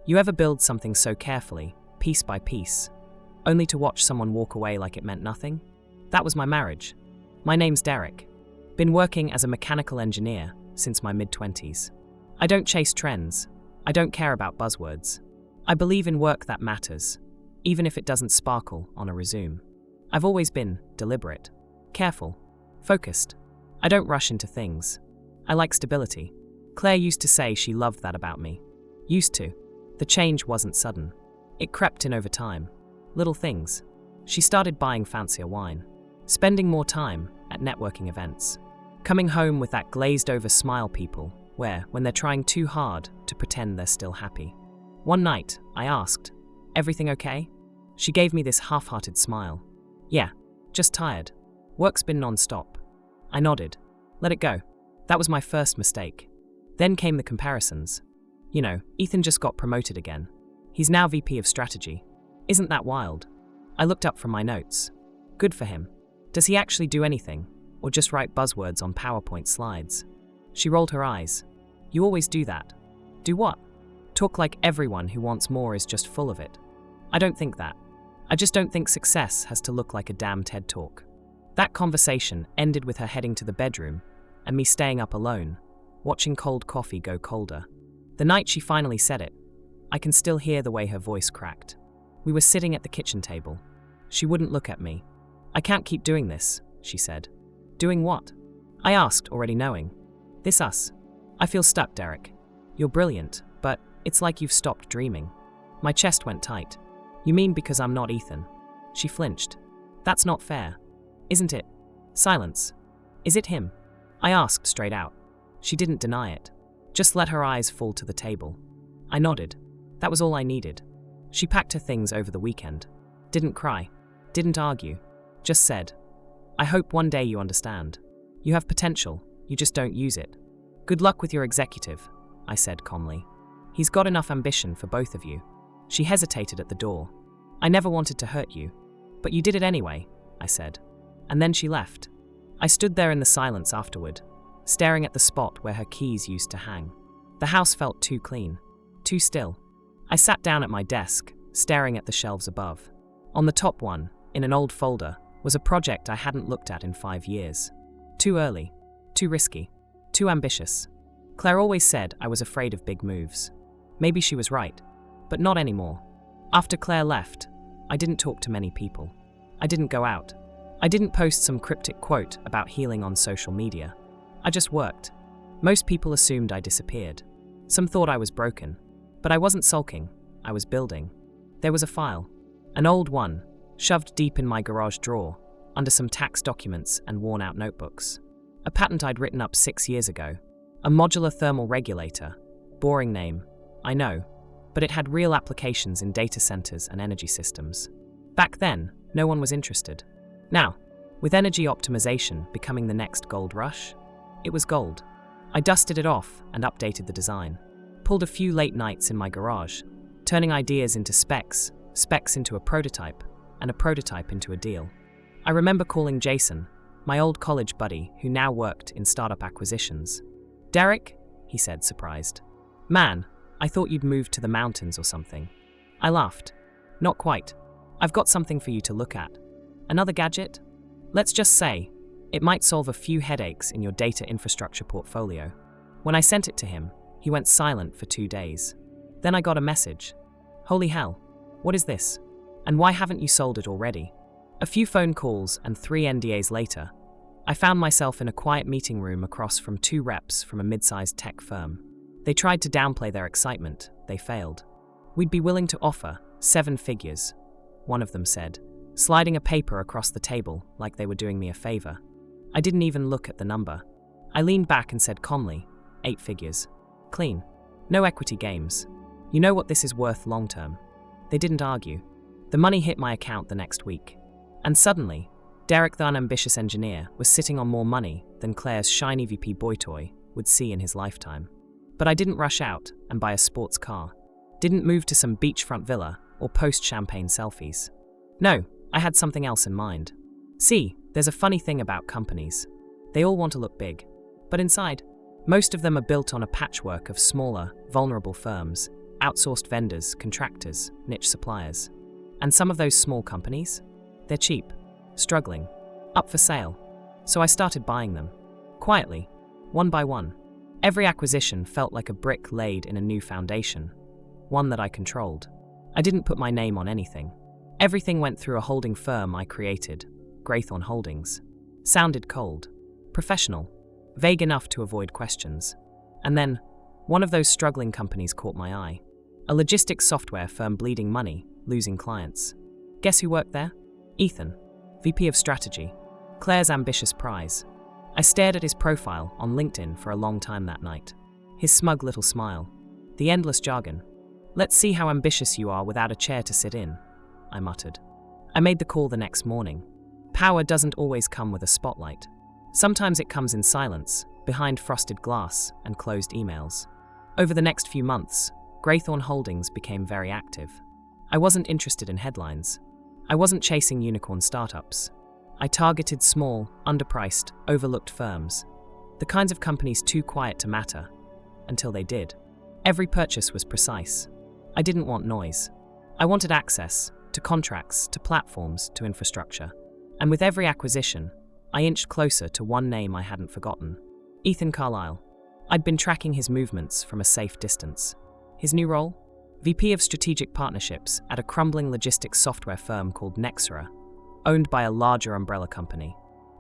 You ever build something so carefully, piece by piece, only to watch someone walk away like it meant nothing? That was my marriage. My name's Derek. Been working as a mechanical engineer since my mid-20s. I don't chase trends. I don't care about buzzwords. I believe in work that matters, even if it doesn't sparkle on a resume. I've always been deliberate, careful, focused. I don't rush into things. I like stability. Claire used to say she loved that about me. Used to. The change wasn't sudden. It crept in over time. Little things. She started buying fancier wine, spending more time at networking events, coming home with that glazed-over smile people wear when they're trying too hard to pretend they're still happy. One night, I asked, "Everything okay?" She gave me this half-hearted smile. "Yeah, just tired. Work's been non-stop." I nodded. Let it go. That was my first mistake. Then came the comparisons. You know, Ethan just got promoted again. He's now VP of Strategy. Isn't that wild? I looked up from my notes. Good for him. Does he actually do anything, or just write buzzwords on PowerPoint slides? She rolled her eyes. You always do that. Do what? Talk like everyone who wants more is just full of it. I don't think that. I just don't think success has to look like a damn TED Talk. That conversation ended with her heading to the bedroom and me staying up alone, watching cold coffee go colder. The night she finally said it, I can still hear the way her voice cracked. We were sitting at the kitchen table. She wouldn't look at me. "I can't keep doing this," she said. "Doing what?" I asked, already knowing. "This us. I feel stuck, Derek. You're brilliant, but it's like you've stopped dreaming." My chest went tight. "You mean because I'm not Ethan?" She flinched. "That's not fair. Isn't it?" Silence. "Is it him?" I asked straight out. She didn't deny it. Just let her eyes fall to the table. I nodded. That was all I needed. She packed her things over the weekend. Didn't cry. Didn't argue. Just said, "I hope one day you understand. You have potential, you just don't use it." "Good luck with your executive," I said calmly. "He's got enough ambition for both of you." She hesitated at the door. "I never wanted to hurt you. But you did it anyway," I said. And then she left. I stood there in the silence afterward, staring at the spot where her keys used to hang. The house felt too clean, too still. I sat down at my desk, staring at the shelves above. On the top one, in an old folder, was a project I hadn't looked at in 5 years. Too early, too risky, too ambitious. Claire always said I was afraid of big moves. Maybe she was right, but not anymore. After Claire left, I didn't talk to many people. I didn't go out. I didn't post some cryptic quote about healing on social media. I just worked. Most people assumed I disappeared. Some thought I was broken. But I wasn't sulking. I was building. There was a file. An old one, shoved deep in my garage drawer, under some tax documents and worn-out notebooks. A patent I'd written up 6 years ago. A modular thermal regulator. Boring name, I know, but it had real applications in data centers and energy systems. Back then, no one was interested. Now, with energy optimization becoming the next gold rush, it was gold. I dusted it off and updated the design. Pulled a few late nights in my garage, turning ideas into specs, specs into a prototype, and a prototype into a deal. I remember calling Jason, my old college buddy who now worked in startup acquisitions. "Derek?" he said, surprised. "Man, I thought you'd moved to the mountains or something." I laughed. "Not quite. I've got something for you to look at. Another gadget? Let's just say, it might solve a few headaches in your data infrastructure portfolio." When I sent it to him, he went silent for 2 days. Then I got a message. "Holy hell, what is this? And why haven't you sold it already?" A few phone calls and 3 NDAs later, I found myself in a quiet meeting room across from 2 reps from a mid-sized tech firm. They tried to downplay their excitement. They failed. "We'd be willing to offer 7 figures, one of them said, sliding a paper across the table like they were doing me a favor. I didn't even look at the number. I leaned back and said calmly, 8 figures. Clean. No equity games. You know what this is worth long-term." They didn't argue. The money hit my account the next week. And suddenly, Derek the unambitious engineer was sitting on more money than Claire's shiny VP boy toy would see in his lifetime. But I didn't rush out and buy a sports car. Didn't move to some beachfront villa or post champagne selfies. No, I had something else in mind. See, there's a funny thing about companies. They all want to look big. But inside, most of them are built on a patchwork of smaller, vulnerable firms, outsourced vendors, contractors, niche suppliers. And some of those small companies? They're cheap, struggling, up for sale. So I started buying them. Quietly, one by one. Every acquisition felt like a brick laid in a new foundation, one that I controlled. I didn't put my name on anything. Everything went through a holding firm I created, Graythorn Holdings. Sounded cold, professional, vague enough to avoid questions. And then, one of those struggling companies caught my eye. A logistics software firm bleeding money, losing clients. Guess who worked there? Ethan, VP of Strategy, Claire's ambitious prize. I stared at his profile on LinkedIn for a long time that night. His smug little smile. The endless jargon. "Let's see how ambitious you are without a chair to sit in," I muttered. I made the call the next morning. Power doesn't always come with a spotlight. Sometimes it comes in silence, behind frosted glass and closed emails. Over the next few months, Graythorn Holdings became very active. I wasn't interested in headlines. I wasn't chasing unicorn startups. I targeted small, underpriced, overlooked firms, the kinds of companies too quiet to matter, until they did. Every purchase was precise. I didn't want noise. I wanted access to contracts, to platforms, to infrastructure. And with every acquisition, I inched closer to one name I hadn't forgotten. Ethan Carlisle. I'd been tracking his movements from a safe distance. His new role? VP of Strategic Partnerships at a crumbling logistics software firm called Nexera, owned by a larger umbrella company.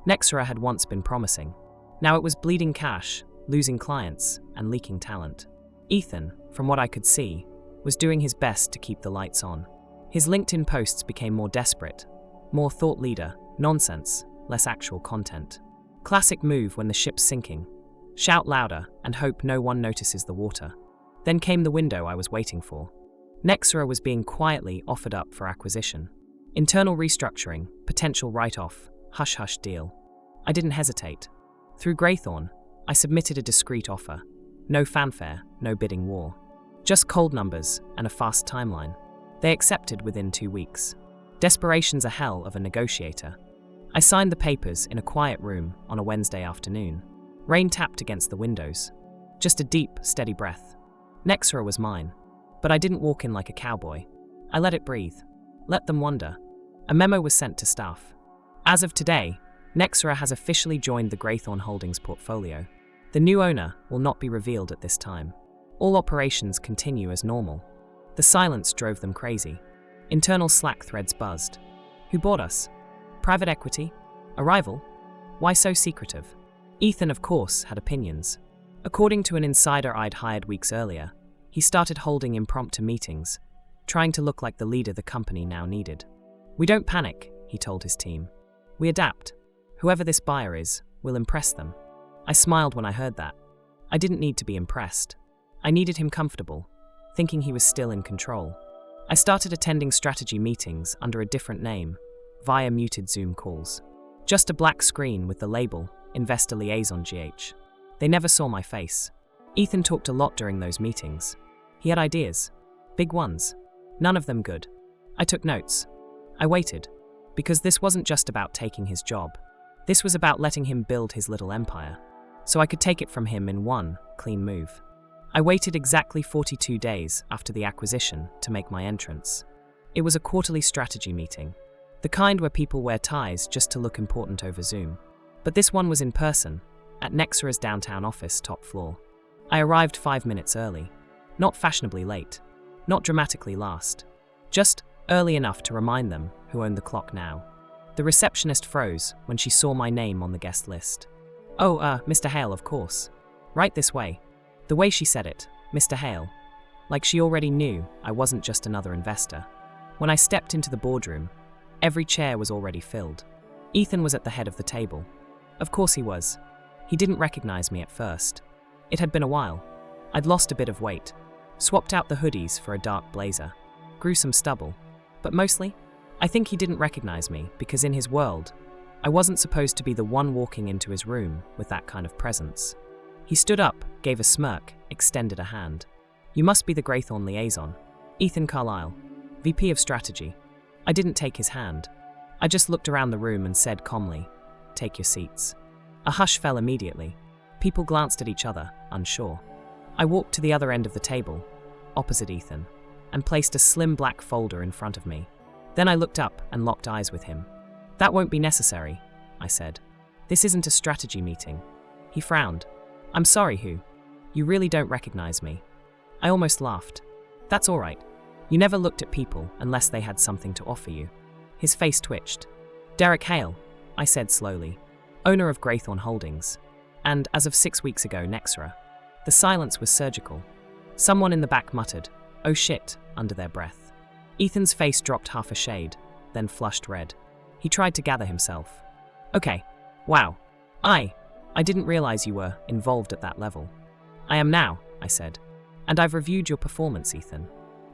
Nexera had once been promising. Now it was bleeding cash, losing clients, and leaking talent. Ethan, from what I could see, was doing his best to keep the lights on. His LinkedIn posts became more desperate, more thought leader, nonsense, less actual content. Classic move when the ship's sinking. Shout louder and hope no one notices the water. Then came the window I was waiting for. Nexera was being quietly offered up for acquisition. Internal restructuring, potential write-off, hush-hush deal. I didn't hesitate. Through Graythorn, I submitted a discreet offer. No fanfare, no bidding war. Just cold numbers and a fast timeline. They accepted within 2 weeks. Desperation's a hell of a negotiator. I signed the papers in a quiet room on a Wednesday afternoon. Rain tapped against the windows. Just a deep, steady breath. Nexera was mine. But I didn't walk in like a cowboy. I let it breathe. Let them wonder. A memo was sent to staff. As of today, Nexera has officially joined the Graythorn Holdings portfolio. The new owner will not be revealed at this time. All operations continue as normal. The silence drove them crazy. Internal Slack threads buzzed. Who bought us? Private equity? A rival? Why so secretive? Ethan, of course, had opinions. According to an insider I'd hired weeks earlier, he started holding impromptu meetings, trying to look like the leader the company now needed. "We don't panic," he told his team. "We adapt. Whoever this buyer is, we'll impress them." I smiled when I heard that. I didn't need to be impressed. I needed him comfortable, thinking he was still in control. I started attending strategy meetings under a different name, via muted Zoom calls. Just a black screen with the label, Investor Liaison GH. They never saw my face. Ethan talked a lot during those meetings. He had ideas. Big ones. None of them good. I took notes. I waited. Because this wasn't just about taking his job. This was about letting him build his little empire. So I could take it from him in one clean move. I waited exactly 42 days after the acquisition to make my entrance. It was a quarterly strategy meeting. The kind where people wear ties just to look important over Zoom. But this one was in person, at Nexera's downtown office top floor. I arrived 5 minutes early. Not fashionably late. Not dramatically last. Just early enough to remind them who owned the clock now. The receptionist froze when she saw my name on the guest list. "Oh, Mr. Hale, of course. Right this way." The way she said it, Mr. Hale, like she already knew I wasn't just another investor. When I stepped into the boardroom, every chair was already filled. Ethan was at the head of the table. Of course he was. He didn't recognize me at first. It had been a while. I'd lost a bit of weight, swapped out the hoodies for a dark blazer, grew some stubble. But mostly, I think he didn't recognize me because in his world, I wasn't supposed to be the one walking into his room with that kind of presence. He stood up, gave a smirk, extended a hand. "You must be the Graythorn liaison. Ethan Carlisle, VP of Strategy." I didn't take his hand. I just looked around the room and said calmly, "Take your seats." A hush fell immediately. People glanced at each other, unsure. I walked to the other end of the table, opposite Ethan, and placed a slim black folder in front of me. Then I looked up and locked eyes with him. "That won't be necessary," I said. "This isn't a strategy meeting." He frowned. "I'm sorry, Hu. You really don't recognize me." I almost laughed. "That's all right. You never looked at people unless they had something to offer you." His face twitched. "Derek Hale," I said slowly, "owner of Graythorn Holdings, and, as of 6 weeks ago, Nexra." The silence was surgical. Someone in the back muttered, "Oh shit," under their breath. Ethan's face dropped half a shade, then flushed red. He tried to gather himself. "Okay. Wow. I didn't realize you were involved at that level." "I am now," I said. "And I've reviewed your performance, Ethan."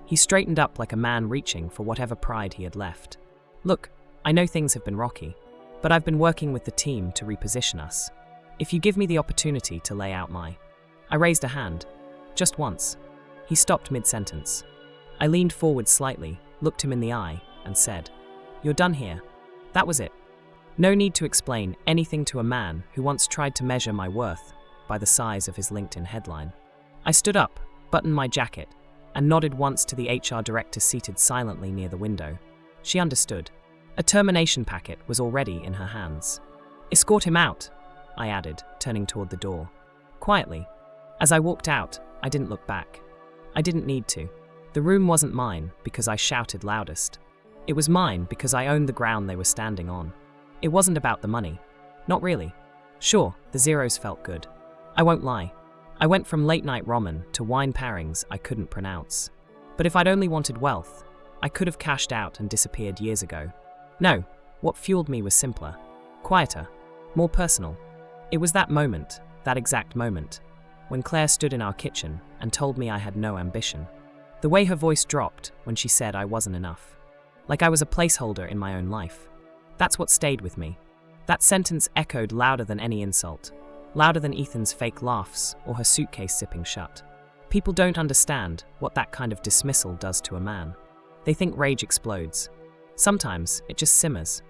He straightened up like a man reaching for whatever pride he had left. "Look, I know things have been rocky, but I've been working with the team to reposition us. If you give me the opportunity to lay out my..." I raised a hand. "Just once." He stopped mid-sentence. I leaned forward slightly, looked him in the eye, and said, "You're done here." That was it. No need to explain anything to a man who once tried to measure my worth by the size of his LinkedIn headline. I stood up, buttoned my jacket, and nodded once to the HR director seated silently near the window. She understood. A termination packet was already in her hands. "Escort him out," I added, turning toward the door. Quietly. As I walked out, I didn't look back. I didn't need to. The room wasn't mine because I shouted loudest. It was mine because I owned the ground they were standing on. It wasn't about the money. Not really. Sure, the zeros felt good. I won't lie. I went from late-night ramen to wine pairings I couldn't pronounce. But if I'd only wanted wealth, I could have cashed out and disappeared years ago. No, what fueled me was simpler, quieter, more personal. It was that moment, that exact moment, when Claire stood in our kitchen and told me I had no ambition. The way her voice dropped when she said I wasn't enough. Like I was a placeholder in my own life. That's what stayed with me. That sentence echoed louder than any insult, louder than Ethan's fake laughs or her suitcase zipping shut. People don't understand what that kind of dismissal does to a man. They think rage explodes. Sometimes it just simmers.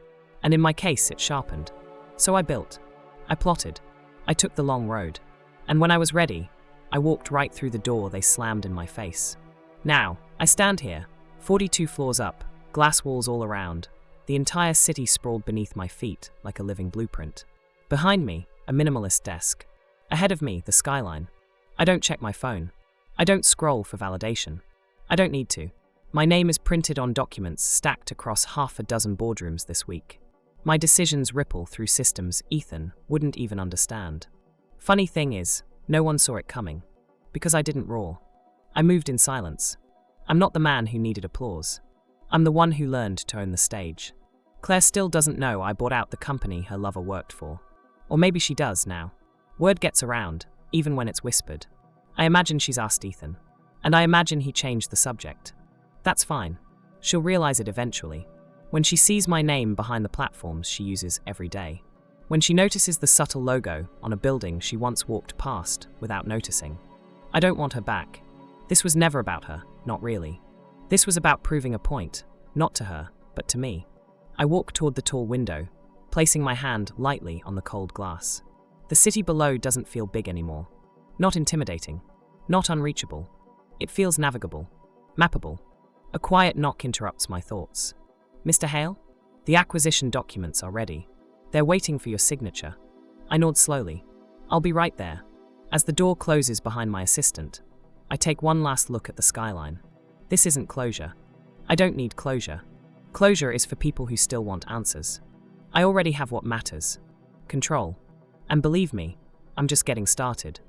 And in my case, it sharpened. So I built. I plotted. I took the long road. And when I was ready, I walked right through the door they slammed in my face. Now, I stand here, 42 floors up, glass walls all around, the entire city sprawled beneath my feet like a living blueprint. Behind me, a minimalist desk. Ahead of me, the skyline. I don't check my phone. I don't scroll for validation. I don't need to. My name is printed on documents stacked across half a dozen boardrooms this week. My decisions ripple through systems Ethan wouldn't even understand. Funny thing is, no one saw it coming. Because I didn't roar. I moved in silence. I'm not the man who needed applause. I'm the one who learned to own the stage. Claire still doesn't know I bought out the company her lover worked for. Or maybe she does now. Word gets around, even when it's whispered. I imagine she's asked Ethan. And I imagine he changed the subject. That's fine. She'll realize it eventually. When she sees my name behind the platforms she uses every day. When she notices the subtle logo on a building she once walked past without noticing. I don't want her back. This was never about her, not really. This was about proving a point, not to her, but to me. I walked toward the tall window, placing my hand lightly on the cold glass. The city below doesn't feel big anymore. Not intimidating. Not unreachable. It feels navigable. Mappable. A quiet knock interrupts my thoughts. "Mr. Hale? The acquisition documents are ready. They're waiting for your signature." I nod slowly. "I'll be right there." As the door closes behind my assistant, I take one last look at the skyline. This isn't closure. I don't need closure. Closure is for people who still want answers. I already have what matters. Control. And believe me, I'm just getting started.